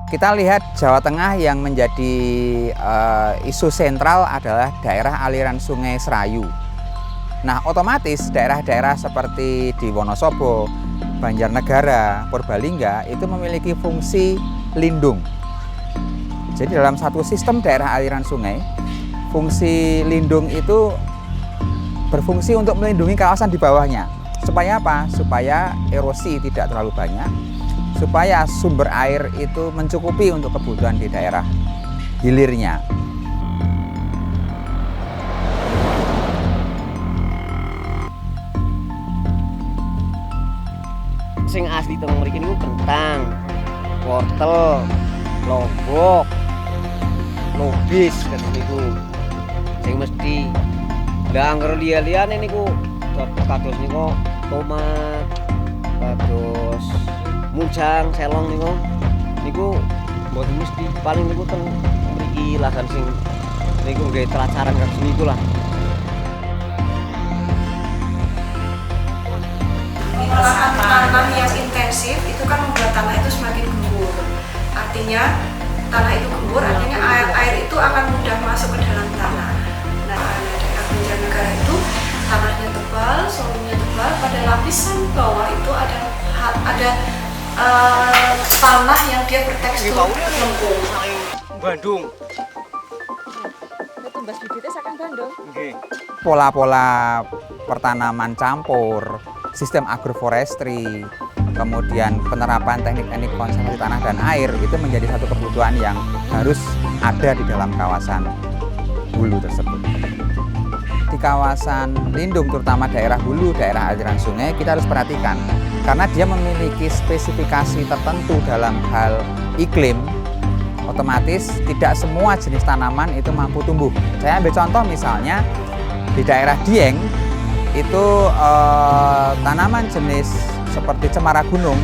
Kita lihat Jawa Tengah yang menjadi isu sentral adalah daerah aliran Sungai Serayu. Nah, otomatis daerah-daerah seperti di Wonosobo, Banjarnegara, Purbalingga itu memiliki fungsi lindung. Jadi dalam satu sistem daerah aliran sungai, fungsi lindung itu berfungsi untuk melindungi kawasan di bawahnya. Supaya apa? Supaya erosi tidak terlalu banyak, supaya sumber air itu mencukupi untuk kebutuhan di daerah hilirnya. Sing asli teng mriki niku kentang, wortel, lombok, lobis kan niku. Sing mesti lah angger liya-liyane niku kados niku tomat, kados mujang, selong niku mboten mesti paling niku teng mriki lahan sing niku nggih telacaran kados niku lah. Pengolahan tanah yang intensif itu kan membuat tanah itu semakin gembur. Artinya tanah itu gembur, artinya air itu akan mudah masuk ke dalam tanah. Nah, daerah Banjarnegara itu tanahnya tebal, solunya tebal. Pada lapisan bawah itu ada tanah yang dia bertekstur lempung. Bandung. Itu Mbak bibitnya saking Bandung. Nggih. Pola-pola pertanaman campur, sistem agroforestry, kemudian penerapan teknik-teknik konservasi tanah dan air itu menjadi satu kebutuhan yang harus ada di dalam kawasan hulu tersebut. Di kawasan lindung, terutama daerah hulu, daerah aliran sungai, kita harus perhatikan karena dia memiliki spesifikasi tertentu dalam hal iklim. Otomatis tidak semua jenis tanaman itu mampu tumbuh. Saya ambil contoh misalnya di daerah Dieng itu tanaman jenis seperti cemara gunung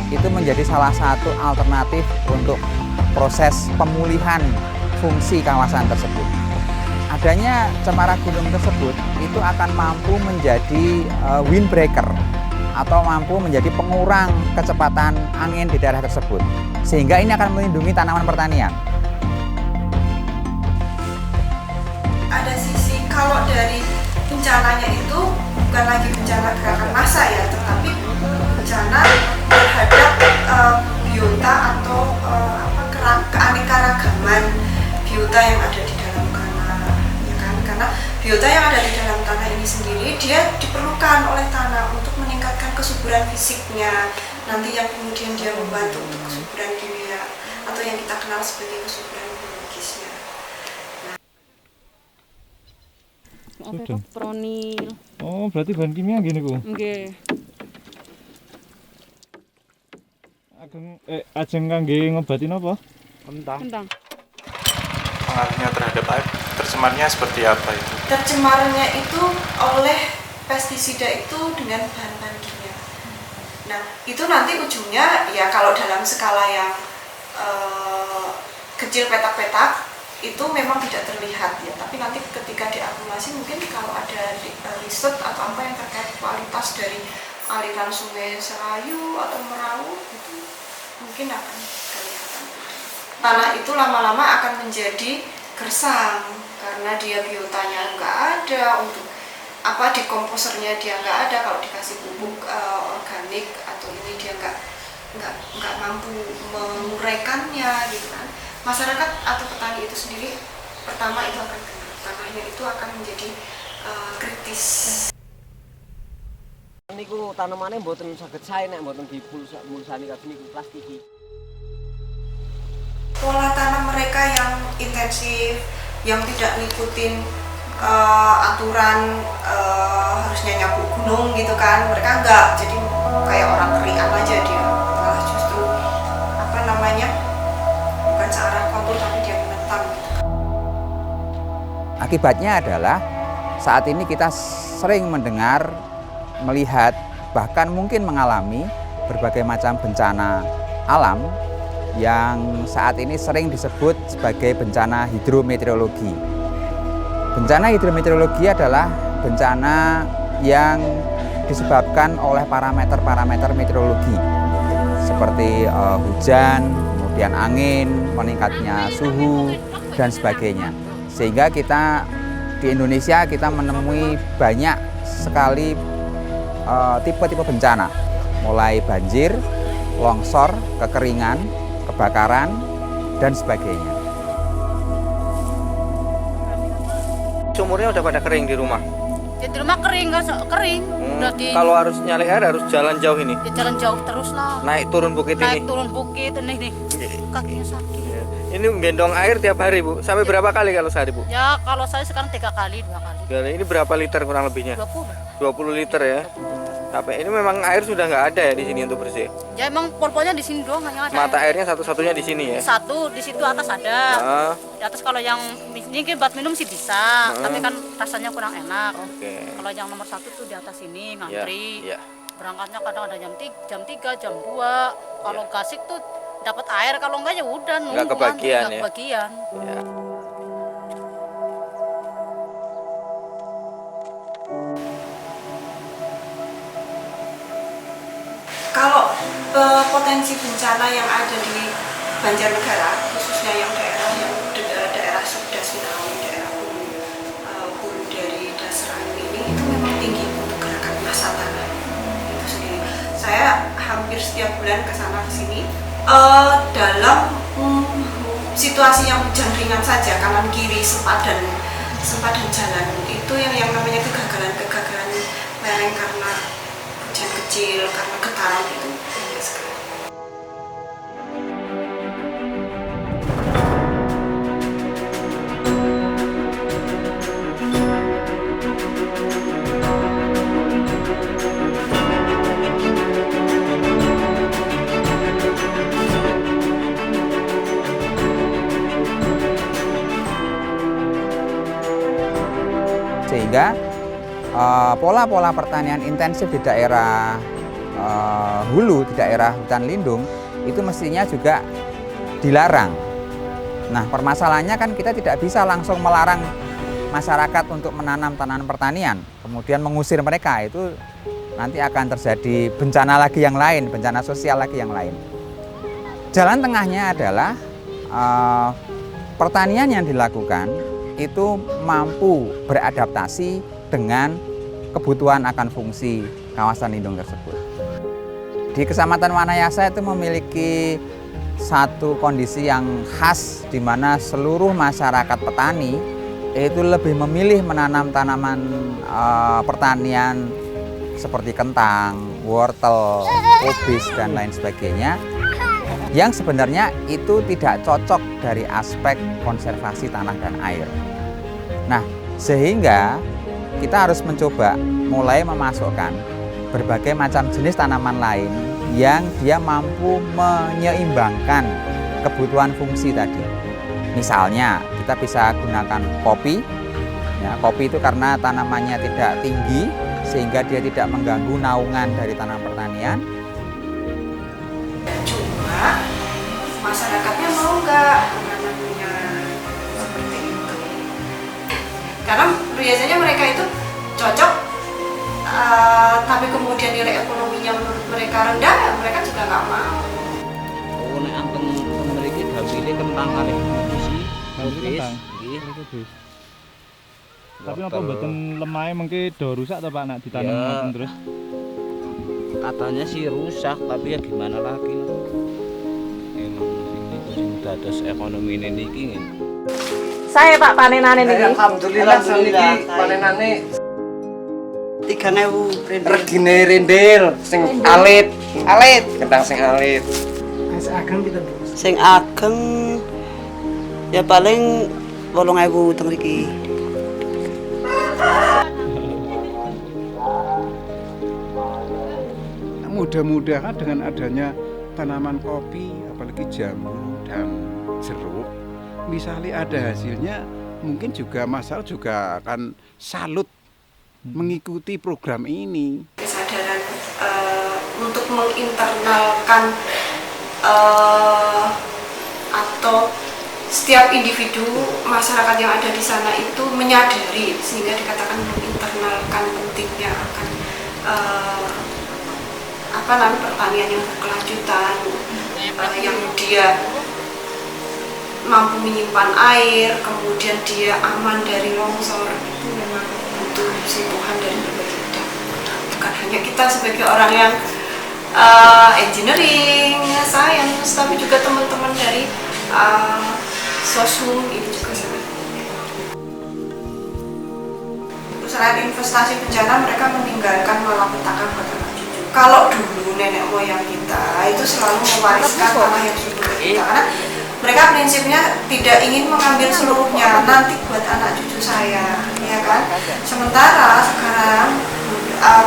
itu menjadi salah satu alternatif untuk proses pemulihan fungsi kawasan tersebut. Adanya cemara gunung tersebut itu akan mampu menjadi windbreaker atau mampu menjadi pengurang kecepatan angin di daerah tersebut, sehingga ini akan melindungi tanaman pertanian. Ada sisi kalau dari bencananya itu bukan lagi bencana gerakan massa ya, tetapi bencana terhadap biota atau keanekaragaman biota yang ada di dalam tanah, ya kan? Karena biota yang ada di dalam tanah ini sendiri dia diperlukan oleh tanah untuk meningkatkan kesuburan fisiknya, nanti yang kemudian dia membantu untuk kesuburan kimia atau yang kita kenal sebagai kesuburan biologisnya. Pronil. Oh, berarti bahan kimia gini ku. Nggih. Ajeng kangge ngobati napa? Kentang. Pengaruhnya terhadap air tercemarnya seperti apa itu? Tercemarnya itu oleh pestisida itu dengan bahan-bahan kimia. Nah, itu nanti ujungnya ya kalau dalam skala yang kecil petak-petak itu memang tidak terlihat ya, tapi nanti ketika diakumulasi mungkin kalau ada riset atau apa yang terkait kualitas dari aliran Sungai Serayu atau Merawu itu mungkin akan kelihatan. Tanah itu lama-lama akan menjadi gersang karena dia biotanya nggak ada, untuk apa dekomposernya dia nggak ada, kalau dikasih pupuk organik atau ini dia nggak mampu menguraikannya gitu kan. Masyarakat atau petani itu sendiri pertama itu akan kena, tanahnya itu akan menjadi kritis. Niku tanemane mboten saged sae nek mboten dipulsani kados niku plastiki. Pola tanam mereka yang intensif, yang tidak ngikutin aturan harusnya nyapu gunung gitu kan, mereka enggak, jadi kayak orang keringan aja dia, malah justru apa namanya bukan searah kontur tapi dia menentang gitu. Akibatnya adalah saat ini kita sering mendengar, melihat, bahkan mungkin mengalami berbagai macam bencana alam yang saat ini sering disebut sebagai bencana hidrometeorologi. Bencana hidrometeorologi adalah bencana yang disebabkan oleh parameter-parameter meteorologi seperti hujan, kemudian angin, meningkatnya suhu, dan sebagainya. Sehingga kita di Indonesia kita menemui banyak sekali tipe-tipe bencana, mulai banjir, longsor, kekeringan, kebakaran, dan sebagainya. Sumurnya udah pada kering di rumah. Ya di rumah kering, kering. Udah di Kalau harus nyali air harus jalan jauh ini. ya jalan jauh terus lah. Naik turun bukit Naik ini. turun bukit nih. Kakinya sakit. Ini gendong air tiap hari, Bu. Sampai berapa kali kalau sehari, Bu? Ya kalau saya sekarang 3 kali, 2 kali. Ini berapa liter kurang lebihnya? 20. 20 liter ya. Sampai ini memang air sudah nggak ada ya di sini untuk bersih. Ya emang pol-polnya di sini doang yang ada. Mata airnya satu-satunya di sini ya. Satu di situ atas ada. Ah, Di atas kalau yang ini buat minum sih bisa, tapi kan rasanya kurang enak. Oke. Kalau yang nomor 1 tuh di atas sini Ya, ngantri. ya. Berangkatnya kadang ada jam 3, jam 2. Kalau gasik tuh dapat air, kalau enggak ya udah nunggu. Nggak kebagian nggak ya? kebagian. Ya. Kalau potensi bencana yang ada di Banjarnegara, khususnya yang daerah Subdas Finawi, daerah hulu dari dasar air ini, itu memang tinggi untuk gerakan massa tanah itu sendiri. Saya hampir setiap bulan ke sana ke sini dalam situasi yang hujan ringan saja, kanan kiri sempadan jalan, itu yang namanya kegagalan lereng karena hujan kecil, karena getaran itu banyak sekali. Sehingga pola-pola pertanian intensif di daerah hulu, di daerah hutan lindung itu mestinya juga dilarang. Nah, permasalahannya kan kita tidak bisa langsung melarang masyarakat untuk menanam tanaman pertanian, kemudian mengusir mereka, itu nanti akan terjadi bencana lagi yang lain, bencana sosial lagi yang lain. Jalan tengahnya adalah pertanian yang dilakukan itu mampu beradaptasi dengan kebutuhan akan fungsi kawasan lindung tersebut. Di Kecamatan Wanayasa itu memiliki satu kondisi yang khas di mana seluruh masyarakat petani itu lebih memilih menanam tanaman pertanian seperti kentang, wortel, kubis, dan lain sebagainya yang sebenarnya itu tidak cocok dari aspek konservasi tanah dan air. Nah, sehingga kita harus mencoba mulai memasukkan berbagai macam jenis tanaman lain yang dia mampu menyeimbangkan kebutuhan fungsi tadi. Misalnya, kita bisa gunakan kopi. Ya, kopi itu karena tanamannya tidak tinggi, sehingga dia tidak mengganggu naungan dari tanaman pertanian. Cuma masyarakatnya mau nggak menanamnya seperti itu? Karena biasanya mereka itu cocok, tapi kemudian nilai ekonominya menurut mereka rendah, ya mereka juga nggak mau. Oh, nek angken mriki gambine kentang kali isi. Kentang. Kubis. Tapi apa mboten lemahe mengke do rusak to Pak nek ditanam Ya. ngoten terus? Katanya sih rusak, tapi ya gimana lagi. Emang sing dados ekonomi ini iki. Saya Pak panenane niki. Alhamdulillah niki panenane 3.000 regine rendil sing alit. Alit, kentang sing alit. sing ageng ya paling 8.000 teng mriki. Mudah-mudahan dengan adanya tanaman kopi, apalagi jamu dan jeruk, misalnya ada hasilnya, mungkin juga masyarakat juga akan salut mengikuti program ini. Kesadaran untuk menginternalkan atau setiap individu masyarakat yang ada di sana itu menyadari, sehingga dikatakan menginternalkan pentingnya akan pertanian yang berkelanjutan, yang dia mampu menyimpan air, kemudian dia aman dari longsor, itu memang butuh sentuhan dari berbagai bidang. Bukan hanya kita sebagai orang yang engineering, science, tapi juga teman-teman dari sosum ini juga sangat. Selain investasi bencana, mereka meninggalkan malapetaka buat anak cucu. Kalau dulu nenek moyang kita itu selalu mewariskan tanah yang subur ke kita, karena mereka prinsipnya tidak ingin mengambil seluruhnya, nanti buat anak cucu saya, ya kan? Sementara sekarang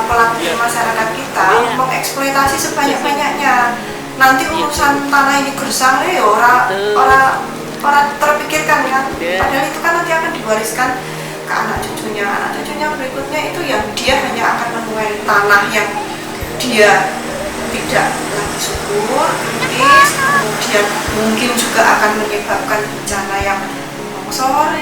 pelaku di masyarakat kita mengeksploitasi sebanyak-banyaknya. Nanti urusan tanah ini gersang ya orang terpikirkan kan. Padahal itu kan nanti akan diwariskan ke anak cucunya berikutnya, itu yang dia hanya akan menuai tanah yang dia tidak lagi subur, kritis, kemudian mungkin juga akan menyebabkan bencana yang longsor,